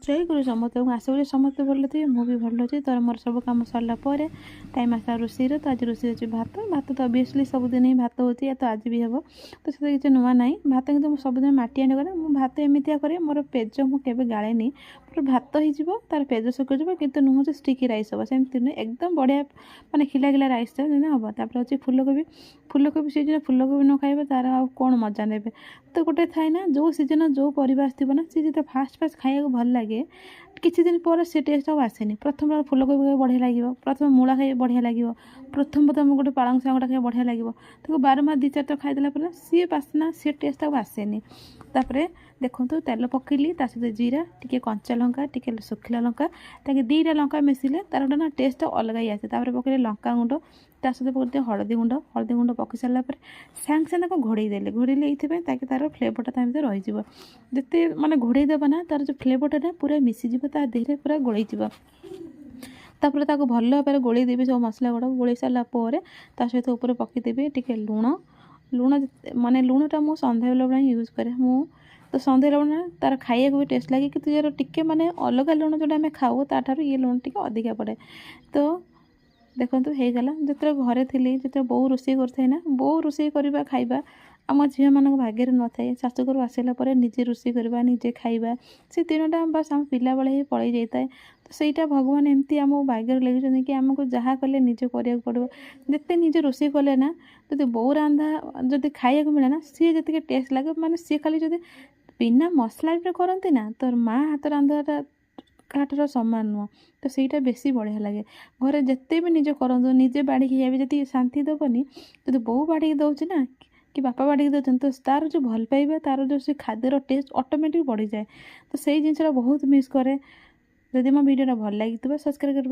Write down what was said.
जय गुरु समस्त आशा करी समस्त भल थे मुझे भल अच्छे। तो मोर सब कम सरला टाइम आसा रोषे तो आज रोषे अच्छे भात भात तो ऑब्वियसली सबुदिन ही भात होती तो आज भी हम तो से किसी नुआ ना भात कि सबुदिन माटी आने करे मुझे भात एमतिया करे मोर पेज मुझे गाड़े मोर भात हो तार पेज सुखीज कि नुह जो स्टिकी राइस हम सेमती नुहे एकदम बढ़िया माने खिला खिला राइस हम तापर अच्छे फुलकोबी सीजन फुलकोबी न खाइबे तार आ कौन मजा ने तो गोटे थाए ना जो सीजन जो परिवा आसो ना सी जो फास्ट फास्ट खाया भल लगे किसी दिन पर से टेस्ट आउ आसेनी। प्रथम फुलकोबी बढ़िया लगे प्रथम मूला खाई बढ़िया लगे प्रथम प्रथम गोटे पालंग शागटा खाई बढ़िया लगे तो बारमार 2-4 खाईदेला सी बासना सी टेस्ट आउ आसेनी। तापर देखो तेल पकईली सहित जीरा टी कंचा लंका टी सुखिला लंका ताकि 2टा लंका मिसिले तार गोटे ना टेस्ट अलग ही आसे। तापर पकईले लंका गुंड ता सहित पकड़ते हलदी गुंड पकई सारा सांगे सांगे घोड़े देले घोड़े ये ताकि तार फ्लेवरटा ता भर रही जिते माने घोड़े देव ना तार जो फ्लेवरटा पूरा मिसीज ता देहरे पूरा गोलैज तापर ताको भल भाव गोलैदेवी सब मसला गुड़ा गोलै सारापर ता सहित उपर पकईदेवी टी लुण लुण माने लुणटा मुझे सन्ध्या बेला यूज करे तो सन्ध्या बेला तार खाइए भी टेस्ट लगे कि यार टिके माने अलग लुण जोटा आम खाऊ ताठार ये लुण टी अधिका पड़े। तो देखो होगला जो घरे थी जो बो रोषे कर बो रोषे करवा खाइबा आम झील मान भाग्य न थाए शाशुघर आसला निजे रोषे करवा निजे खाइबा से दिनटा बस आम पिला बेले ही पलि जाए तो सहीटा भगवान एमती आम भाग्य लगे कि आमको जहाँ कले निजे करा पड़ो जिते निजे रोषे कले ना जो बो रांधा जब खाइक मिले ना सी जी टेस्ट लगे माने सी खाली जो बिना मसला करती ना तो माँ हाथ रांधाटा काठर सामान नुह तो सहीटा बेसी बढ़िया लगे। घरे जिते भी निजे करूँ निजे बाड़ी खाइबे जी शांति दबनी जो बो बाड़ी दौर ना कि बापा बाड़ी दौरान तो तार जो भल पाइबा तार जो से खाद्यर टेस्ट ऑटोमेटिक बढ़ी जाए तो सही जिनसा बहुत मिस करे। जदि मो वीडियोटा भल लगी सब्सक्राइब कर।